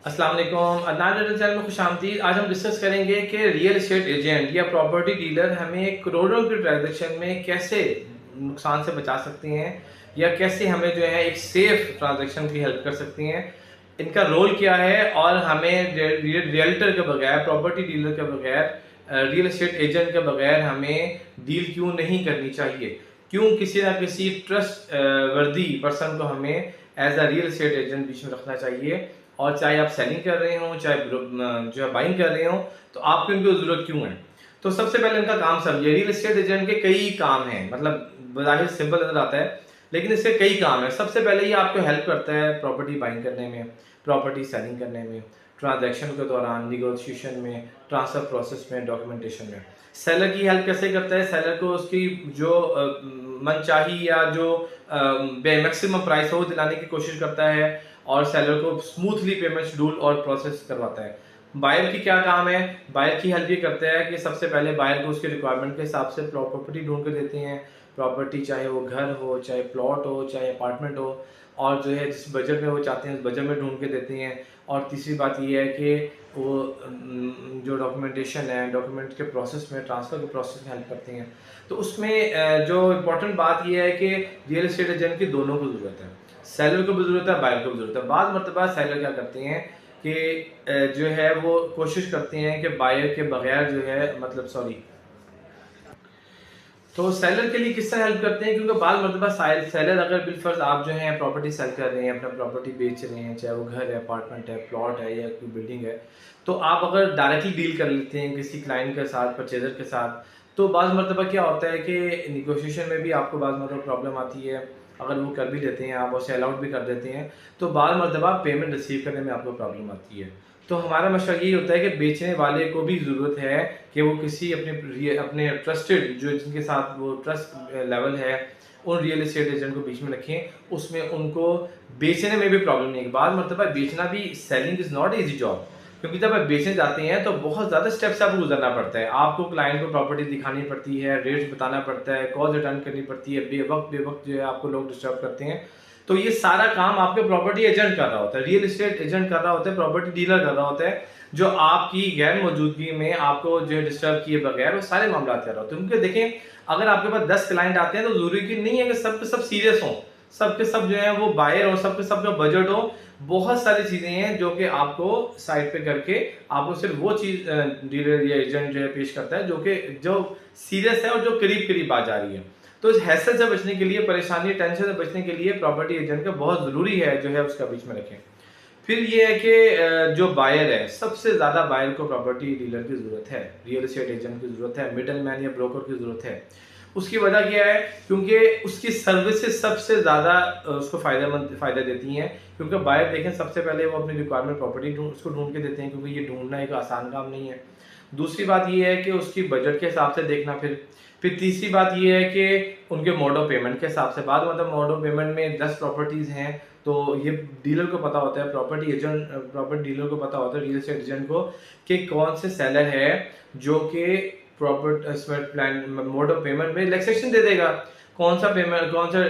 अस्सलाम वालेकुम, Adnan real channel में खुशामदीद। आज हम डिस्कस करेंगे कि रियल एस्टेट एजेंट या प्रॉपर्टी डीलर हमें करोड़ों की ट्रांजैक्शन में कैसे नुकसान से बचा सकते हैं या कैसे हमें जो है एक सेफ ट्रांजैक्शन की हेल्प कर सकती हैं। इनका रोल क्या है और हमें रियल्टर के बगैर, प्रॉपर्टी डीलर के बगैर, रियल एस्टेट एजेंट के बगैर हमें डील क्यों नहीं करनी चाहिए। क्यों किसी ना किसी ट्रस्ट वर्दी पर्सन को हमें as a real estate agent बीच में रखना चाहिए। और चाहे आप सेलिंग कर रहे हो, चाहे जो है बाइंग कर रहे हो, तो आपको इनकी जरूरत क्यों है। तो सबसे पहले इनका काम समझिए। रियल एस्टेट एजेंट के कई काम हैं, मतलब बज़ाहिर सिंपल नजर आता है लेकिन इसके कई काम है। सबसे पहले ये आपको हेल्प करता है प्रॉपर्टी बाइंग करने में, प्रॉपर्टी सेलिंग करने में, ट्रांजैक्शन के दौरान, निगोशिएशन में, ट्रांसफर प्रोसेस में, डॉक्यूमेंटेशन में। सेलर की हेल्प कैसे करता है? सेलर को उसकी जो मनचाही या जो मैक्सिमम प्राइस हो वो दिलाने की कोशिश करता है और सेलर को स्मूथली पेमेंट शेड्यूल और प्रोसेस करवाता है। बायर की क्या काम है? बायर की हेल्प ये करता है कि सबसे पहले बायर को उसके रिक्वायरमेंट के हिसाब से प्रॉपर्टी ढूंढ के देते हैं। प्रॉपर्टी चाहे वो घर हो, चाहे प्लॉट हो, चाहे अपार्टमेंट हो, और जो है जिस बजट में वो चाहते हैं उस बजट में ढूंढ के देते हैं। और तीसरी बात ये है कि वो जो डॉक्यूमेंटेशन है, डॉक्यूमेंट के प्रोसेस में, ट्रांसफ़र के प्रोसेस में हेल्प करती हैं। तो उसमें जो इम्पोर्टेंट बात ये है कि रियल एस्टेट एजेंट की दोनों को ज़रूरत है। सेलर को भी ज़रूरत है, बायर को भी ज़रूरत है। बाद मरतबा सेलर क्या करते हैं कि जो है वो कोशिश करते हैं कि बायर के बगैर जो है, मतलब सॉरी, तो सेलर के लिए किस तरह हेल्प करते हैं, क्योंकि बाद मरतबा सेलर अगर बिलफर्ज आप जो है प्रॉपर्टी सेल कर रहे हैं, अपना प्रॉपर्टी बेच रहे हैं, चाहे वो घर है, अपार्टमेंट है, प्लॉट है या कोई बिल्डिंग है, तो आप अगर डायरेक्टली डील कर लेते हैं किसी क्लाइंट के साथ, परचेजर के साथ, तो बाद मरतबा क्या होता है कि निगोशिएशन में भी आपको बाद मरतबा प्रॉब्लम आती है। अगर वो कर भी देते हैं, आप उसे अलाउड भी कर देते हैं, तो बाद मरतबा पेमेंट रिसीव करने में आपको प्रॉब्लम आती है। तो हमारा मशवरा यही होता है कि बेचने वाले को भी ज़रूरत है कि वो किसी अपने ट्रस्टेड, जो जिनके साथ वो ट्रस्ट लेवल है, उन रियल एस्टेट एजेंट को बीच में रखें। उसमें उनको बेचने में भी प्रॉब्लम नहीं है। बाद मरतबा बेचना भी, selling is not easy job, क्योंकि जब आप बेचने जाते हैं तो बहुत ज़्यादा स्टेप्स आपको गुजरना पड़ता है। आपको क्लाइंट को प्रॉपर्टी दिखानी पड़ती है, रेट्स बताना पड़ता है, कॉल रिटर्न करनी पड़ती है, बेवक्त जो है आपको लोग डिस्टर्ब करते हैं। तो ये सारा काम आपके प्रॉपर्टी एजेंट कर रहा होता है, रियल एस्टेट एजेंट कर रहा होता है, प्रॉपर्टी डीलर कर रहा होता है, जो आपकी गैर मौजूदगी में आपको जो है डिस्टर्ब किए बगैर वो सारे मामला कर रहा होता है। क्योंकि देखें, अगर आपके पास 10 क्लाइंट आते हैं तो जरूरी की नहीं है कि सब के सब सीरियस हों, सब के सब जो है वो बायर हो, सब के सब का बजट हो। बहुत सारी चीजें हैं जो कि आपको साइड पे करके आपको सिर्फ वो चीज डीलर या एजेंट जो है पेश करता है जो सीरियस है और जो करीब करीब आ जा रही है। तो इस हैसल से बचने के लिए, परेशानी, टेंशन से बचने के लिए प्रॉपर्टी एजेंट का बहुत ज़रूरी है जो है उसका बीच में रखें। फिर ये है कि जो बायर है, सबसे ज़्यादा बायर को प्रॉपर्टी डीलर की ज़रूरत है, रियल एस्टेट एजेंट की ज़रूरत है, मिडल मैन या ब्रोकर की ज़रूरत है। उसकी वजह क्या है? क्योंकि उसकी सर्विसेज सबसे ज़्यादा उसको फ़ायदा देती हैं। क्योंकि बायर देखें, सबसे पहले वो अपनी रिक्वायरमेंट प्रॉपर्टी उसको ढूंढ के देते हैं, क्योंकि ये ढूंढना एक आसान काम नहीं है। दूसरी बात ये है कि उसकी बजट के हिसाब से देखना। फिर तीसरी बात ये है कि उनके मोड ऑफ पेमेंट के हिसाब से। बाद मतलब मोड ऑफ पेमेंट में 10 प्रॉपर्टीज़ हैं, तो ये डीलर को पता होता है, प्रॉपर्टी डीलर को पता होता है, रियल एस्टेट एजेंट को, कि कौन से सेलर है जो कि property plan mode of payment में रिलैक्सेशन दे देगा। कौन सा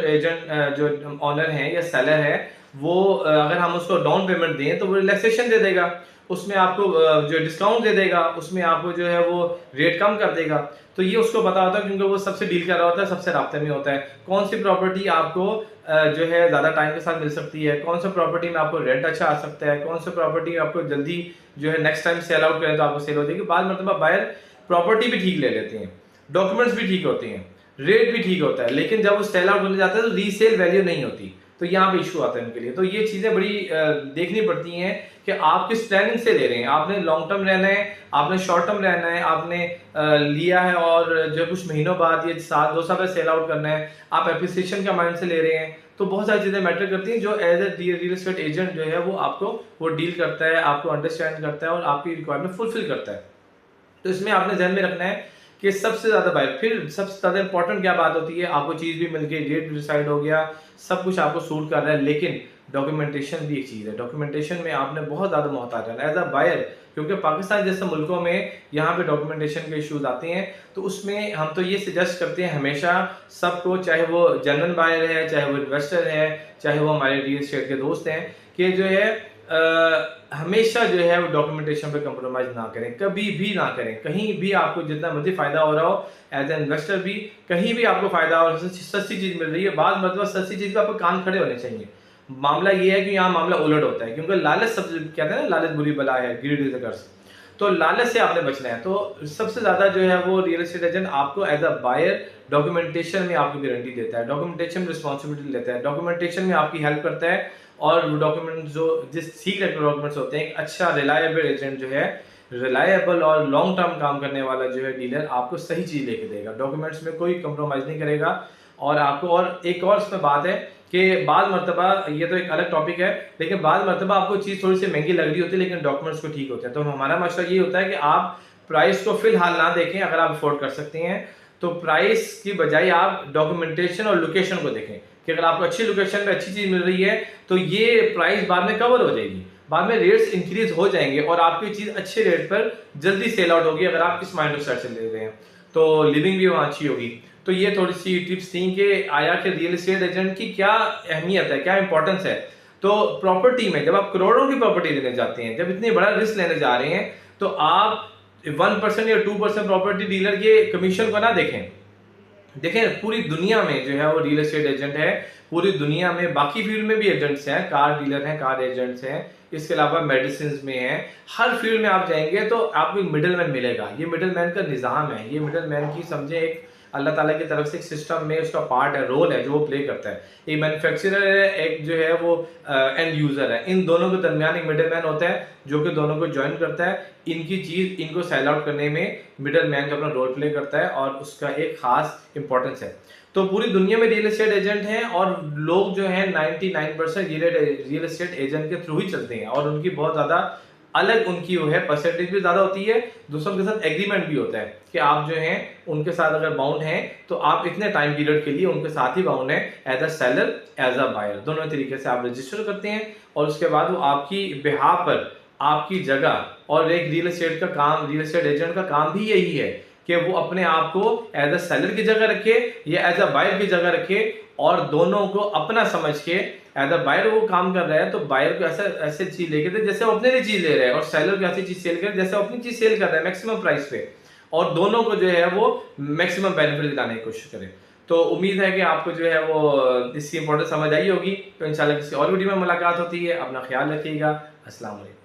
एजेंट जो ऑनर है या सेलर है, वो अगर हम उसको डाउन पेमेंट दें तो वो रिलैक्सेशन दे देगा, उसमें आपको जो डिस्काउंट दे देगा, उसमें आपको जो है वो रेट कम कर देगा। तो ये उसको पता होता है, क्योंकि वो सबसे डील कर रहा होता है, सबसे राब्ते में होता है। कौन सी प्रॉपर्टी आपको जो है ज़्यादा टाइम के साथ मिल सकती है, कौन सा प्रॉपर्टी में आपको रेंट अच्छा आ सकता है, कौन सा प्रॉपर्टी आपको जल्दी जो है नेक्स्ट टाइम सेल आउट करें तो आपको सेल हो जाएगी। बाद मरतबा बायर प्रॉपर्टी भी ठीक ले लेते हैं, डॉक्यूमेंट्स भी ठीक होते हैं, रेट भी ठीक होता है, लेकिन जब वो सेल आउट होने जाता है तो रीसेल वैल्यू नहीं होती। तो यहाँ पे इशू आता है उनके लिए। तो ये चीज़ें बड़ी देखनी पड़ती हैं कि आप किस प्लानिंग से ले रहे हैं। आपने लॉन्ग टर्म रहना है, आपने शॉर्ट टर्म रहना है, आपने लिया है और जो कुछ महीनों बाद ये साल 2 साल में सेल आउट करना है, आप एप्रिसिएशन का माइंड से ले रहे हैं। तो बहुत सारी चीज़ें मैटर करती हैं, जो as a real estate agent जो है वो आपको वो डील करता है, आपको अंडरस्टैंड करता है और आपकी रिक्वायरमेंट फुलफिल करता है। तो इसमें आपने ध्यान में रखना है कि सबसे ज़्यादा बायर, फिर सबसे ज़्यादा इंपॉर्टेंट क्या बात होती है, आपको चीज़ भी मिल गई, रेट भी डिसाइड हो गया, सब कुछ आपको सूट कर रहा है, लेकिन डॉक्यूमेंटेशन भी एक चीज़ है। डॉक्यूमेंटेशन में आपने बहुत ज़्यादा मोहतात रहना एज अ बायर, क्योंकि पाकिस्तान जैसे मुल्कों में यहाँ पे डॉक्यूमेंटेशन के इश्यूज आते हैं। तो उसमें हम तो ये सजेस्ट करते हैं हमेशा सबको, चाहे वो जनरल बायर है, चाहे वो इन्वेस्टर है, चाहे वो हमारे रियल एस्टेट के दोस्त हैं, कि जो है हमेशा जो है वो डॉक्यूमेंटेशन पे कंप्रोमाइज़ ना करें, कभी भी ना करें। कहीं भी आपको जितना मर्ज़ी फ़ायदा हो रहा हो, एज़ एन इन्वेस्टर भी कहीं भी आपको फ़ायदा हो, सस्ती चीज़ मिल रही है, बाद मतलब सस्ती चीज़ पे आपको कान खड़े होने चाहिए। मामला ये है कि यहाँ मामला उलट होता है, क्योंकि लालच कहते हैं ना, लालच बुरी बला है, ग्रीड इज़ अ कर्स। तो लालच से आपने बचना है। तो सबसे ज़्यादा जो है वो रियल एस्टेट एजेंट आपको एज़ अ बायर डॉक्यूमेंटेशन में आपको गारंटी देता है, डॉक्यूमेंटेशन में रिस्पॉन्सिबिलिटी लेता है, डॉक्यूमेंटेशन में आपकी हेल्प करता है। और वो डॉक्यूमेंट जो जिस सीक्रेट डॉक्यूमेंट्स होते हैं, एक अच्छा रिलायबल एजेंट जो है, रिलायबल और लॉन्ग टर्म काम करने वाला जो है डीलर, आपको सही चीज़ लेके देगा, डॉक्यूमेंट्स में कोई कंप्रोमाइज़ नहीं करेगा। और आपको, और एक और इसमें बात है कि बाद मर्तबा, ये तो एक अलग टॉपिक है, लेकिन बाद मर्तबा आपको चीज़ थोड़ी सी महंगी लग रही होती है, लेकिन डॉक्यूमेंट्स को ठीक होते हैं। तो हमारा मशवरा ये होता है कि आप प्राइस को फिलहाल ना देखें, अगर आप अफोर्ड कर सकते हैं तो प्राइस की बजाय आप डॉक्यूमेंटेशन और लोकेशन को देखें कि अगर आपको अच्छी लोकेशन में अच्छी चीज़ मिल रही है तो ये प्राइस बाद में कवर हो जाएगी, बाद में रेट्स इंक्रीज हो जाएंगे और आपकी चीज़ अच्छे रेट पर जल्दी सेल आउट होगी अगर आप इस माइंड ऑफ सेट से ले रहे हैं, तो लिविंग भी वहाँ अच्छी होगी। तो ये थोड़ी सी टिप्स थी कि आया कि रियल एस्टेट एजेंट की क्या अहमियत है, क्या इंपॉर्टेंस है। तो प्रॉपर्टी में जब आप करोड़ों की प्रॉपर्टी लेने जाते हैं, जब इतनी बड़ा रिस्क लेने जा रहे हैं, तो आप 1% या 2% प्रॉपर्टी डीलर के कमीशन को ना देखें। देखें, पूरी दुनिया में जो है वो रियल एस्टेट एजेंट है, पूरी दुनिया में बाकी फील्ड में भी एजेंट्स हैं, कार डीलर हैं, कार एजेंट्स हैं, इसके अलावा मेडिसिन में हैं। हर फील्ड में आप जाएंगे तो आपको एक मिडल मैन मिलेगा। ये मिडल मैन का निज़ाम है, ये मिडल मैन की समझे एक अल्लाह ताला की तरफ से एक सिस्टम में उसका पार्ट है, रोल है जो वो प्ले करता है। एक मैन्युफैक्चरर है, एक जो है वो एंड यूज़र है। इन दोनों के दरमियान एक मिडल मैन होता है जो कि दोनों को ज्वाइन करता है। इनकी चीज़, इनको सेल आउट करने में मिडल मैन का अपना रोल प्ले करता है और उसका एक खास इंपॉर्टेंस है। तो पूरी दुनिया में रियल एस्टेट एजेंट हैं और लोग जो हैं 99% रियल एस्टेट एजेंट के थ्रू ही चलते हैं और उनकी बहुत ज़्यादा अलग उनकी वो है, परसेंटेज भी ज़्यादा होती है, दूसरों के साथ एग्रीमेंट भी होता है कि आप जो हैं उनके साथ अगर बाउंड हैं तो आप इतने टाइम पीरियड के लिए उनके साथ ही बाउंड हैं, as a seller, as a buyer, दोनों तरीके से आप रजिस्टर करते हैं और उसके बाद वो आपकी बिहाफ पर आपकी जगह। और एक रियल एस्टेट का काम, रियल एस्टेट एजेंट का काम भी यही है कि वो अपने आप को एज अ सेलर की जगह रखे या एज अ बायर की जगह रखे और दोनों को अपना समझ के, एज अ बायर वो काम कर रहा है तो बायर को ऐसा ऐसे चीज लेके दे जैसे वो अपने लिए चीज ले रहा है, और सेलर को ऐसी चीज सेल कर जैसे वो अपनी चीज सेल कर रहा है मैक्सिमम प्राइस पे, और दोनों को जो है वो मैक्सिमम बेनिफिट दिलाने की कोशिश करें। तो उम्मीद है कि आपको जो है वो इसकी इंपॉर्टेंस समझ आई होगी। तो इंशाल्लाह किसी और वीडियो में मुलाकात होती है। अपना ख्याल रखिएगा। अस्सलाम वालेकुम।